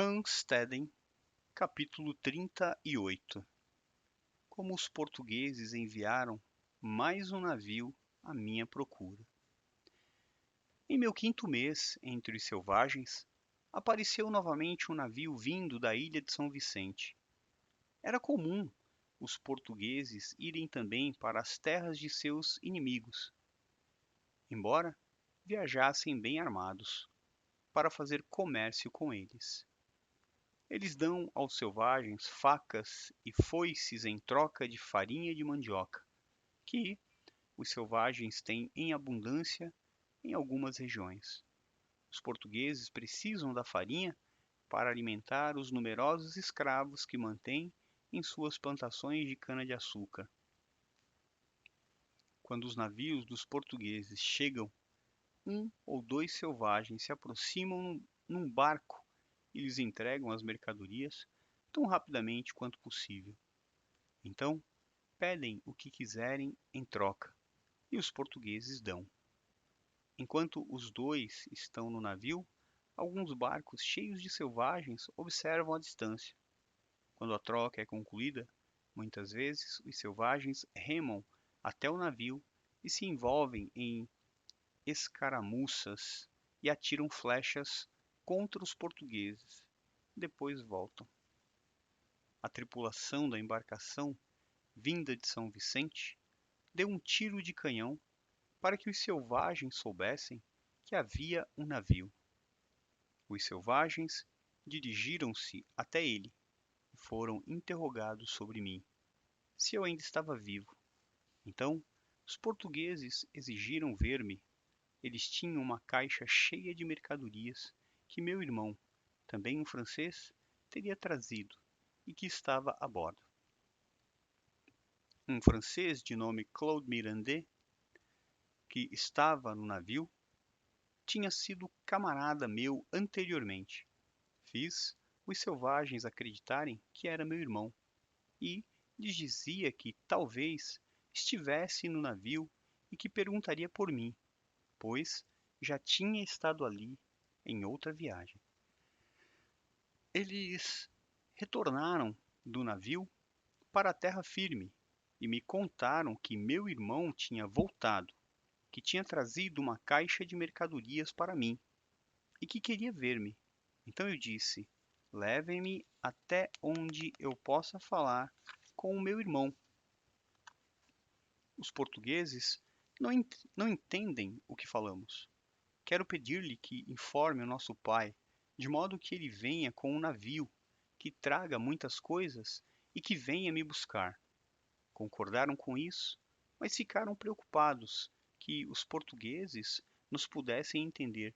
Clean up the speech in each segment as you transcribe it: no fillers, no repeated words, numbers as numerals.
Randsteden, capítulo 38. Como os portugueses enviaram mais um navio à minha procura. Em meu quinto mês entre os selvagens, apareceu novamente um navio vindo da ilha de São Vicente. Era comum os portugueses irem também para as terras de seus inimigos, embora viajassem bem armados, para fazer comércio com eles. Eles dão aos selvagens facas e foices em troca de farinha de mandioca, que os selvagens têm em abundância em algumas regiões. Os portugueses precisam da farinha para alimentar os numerosos escravos que mantêm em suas plantações de cana-de-açúcar. Quando os navios dos portugueses chegam, um ou dois selvagens se aproximam num barco e lhes entregam as mercadorias tão rapidamente quanto possível. Então, pedem o que quiserem em troca, e os portugueses dão. Enquanto os dois estão no navio, alguns barcos cheios de selvagens observam à distância. Quando a troca é concluída, muitas vezes os selvagens remam até o navio e se envolvem em escaramuças e atiram flechas contra os portugueses. Depois voltam. A tripulação da embarcação, vinda de São Vicente, deu um tiro de canhão para que os selvagens soubessem que havia um navio. Os selvagens dirigiram-se até ele e foram interrogados sobre mim, se eu ainda estava vivo. Então, os portugueses exigiram ver-me. Eles tinham uma caixa cheia de mercadorias que meu irmão, também um francês, teria trazido e que estava a bordo. Um francês de nome Claude Mirandet, que estava no navio, tinha sido camarada meu anteriormente. Fiz os selvagens acreditarem que era meu irmão e lhes dizia que talvez estivesse no navio e que perguntaria por mim, pois já tinha estado ali em outra viagem. Eles retornaram do navio para a terra firme e me contaram que meu irmão tinha voltado, que tinha trazido uma caixa de mercadorias para mim e que queria ver-me. Então eu disse: levem-me até onde eu possa falar com o meu irmão. Os portugueses não entendem o que falamos. Quero pedir-lhe que informe o nosso pai, de modo que ele venha com um navio, que traga muitas coisas e que venha me buscar. Concordaram com isso, mas ficaram preocupados que os portugueses nos pudessem entender,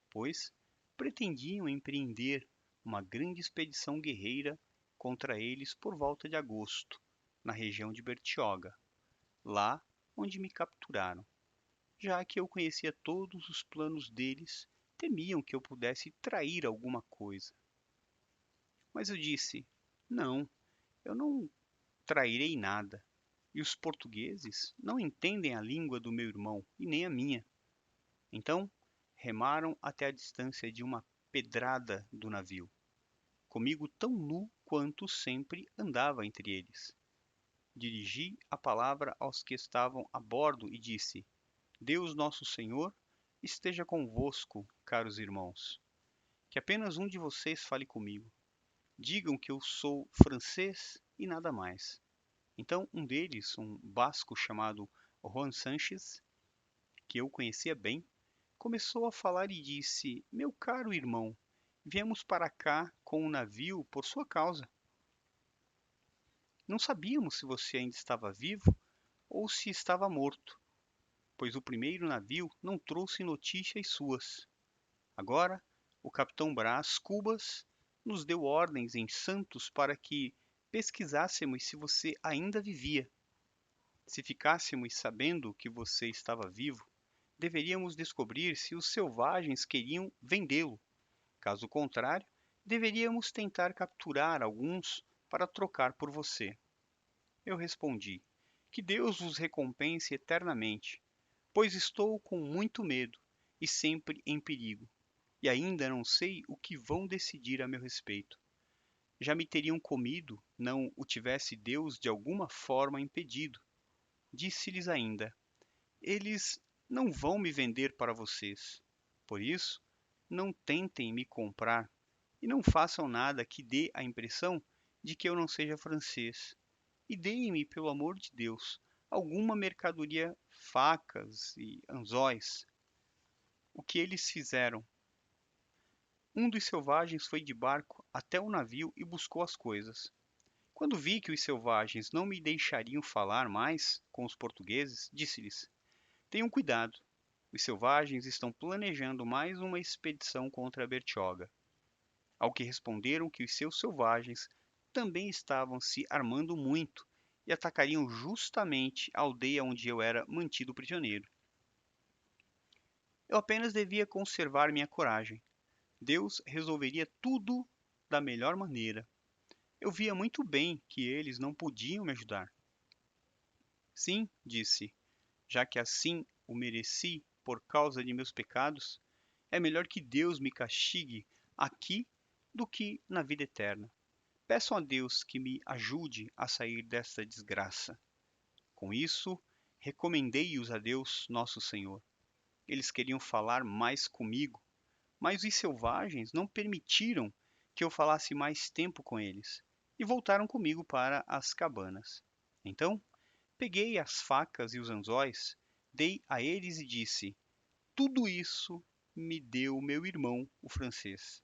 pois pretendiam empreender uma grande expedição guerreira contra eles por volta de agosto, na região de Bertioga, lá onde me capturaram. Já que eu conhecia todos os planos deles, temiam que eu pudesse trair alguma coisa. Mas eu disse: não, eu não trairei nada. E os portugueses não entendem a língua do meu irmão e nem a minha. Então, remaram até a distância de uma pedrada do navio, comigo tão nu quanto sempre andava entre eles. Dirigi a palavra aos que estavam a bordo e disse: Deus nosso Senhor esteja convosco, caros irmãos. Que apenas um de vocês fale comigo. Digam que eu sou francês e nada mais. Então um deles, um basco chamado Juan Sanches, que eu conhecia bem, começou a falar e disse: Meu caro irmão, viemos para cá com um navio por sua causa. Não sabíamos se você ainda estava vivo ou se estava morto, pois o primeiro navio não trouxe notícias suas. Agora, o capitão Brás Cubas nos deu ordens em Santos para que pesquisássemos se você ainda vivia. Se ficássemos sabendo que você estava vivo, deveríamos descobrir se os selvagens queriam vendê-lo. Caso contrário, deveríamos tentar capturar alguns para trocar por você. Eu respondi: Que Deus vos recompense eternamente, pois estou com muito medo e sempre em perigo, e ainda não sei o que vão decidir a meu respeito. Já me teriam comido, não o tivesse Deus de alguma forma impedido. Disse-lhes ainda: eles não vão me vender para vocês. Por isso, não tentem me comprar e não façam nada que dê a impressão de que eu não seja francês. E deem-me, pelo amor de Deus, alguma mercadoria, facas e anzóis. O que eles fizeram? Um dos selvagens foi de barco até o navio e buscou as coisas. Quando vi que os selvagens não me deixariam falar mais com os portugueses, disse-lhes: tenham cuidado. Os selvagens estão planejando mais uma expedição contra Bertioga. Ao que responderam que os seus selvagens também estavam se armando muito e atacariam justamente a aldeia onde eu era mantido prisioneiro. Eu apenas devia conservar minha coragem. Deus resolveria tudo da melhor maneira. Eu via muito bem que eles não podiam me ajudar. Sim, disse, já que assim o mereci por causa de meus pecados, é melhor que Deus me castigue aqui do que na vida eterna. Peçam a Deus que me ajude a sair desta desgraça. Com isso, recomendei-os a Deus, nosso Senhor. Eles queriam falar mais comigo, mas os selvagens não permitiram que eu falasse mais tempo com eles e voltaram comigo para as cabanas. Então, peguei as facas e os anzóis, dei a eles e disse: tudo isso me deu meu irmão, o francês.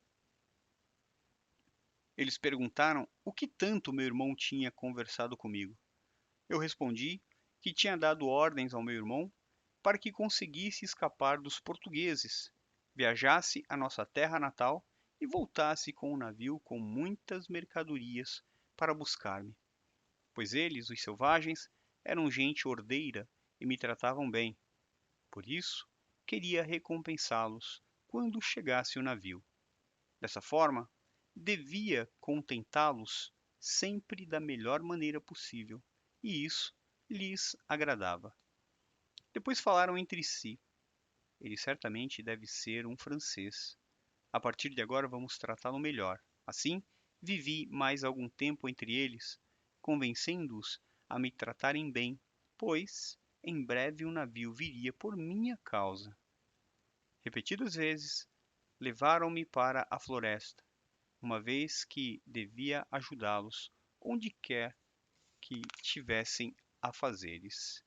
Eles perguntaram o que tanto meu irmão tinha conversado comigo. Eu respondi que tinha dado ordens ao meu irmão para que conseguisse escapar dos portugueses, viajasse à nossa terra natal e voltasse com um navio com muitas mercadorias para buscar-me, pois eles, os selvagens, eram gente ordeira e me tratavam bem. Por isso, queria recompensá-los quando chegasse o navio. Dessa forma, devia contentá-los sempre da melhor maneira possível, e isso lhes agradava. Depois falaram entre si: ele certamente deve ser um francês. A partir de agora vamos tratá-lo melhor. Assim, vivi mais algum tempo entre eles, convencendo-os a me tratarem bem, pois em breve o navio viria por minha causa. Repetidas vezes, levaram-me para a floresta, uma vez que devia ajudá-los onde quer que tivessem afazeres.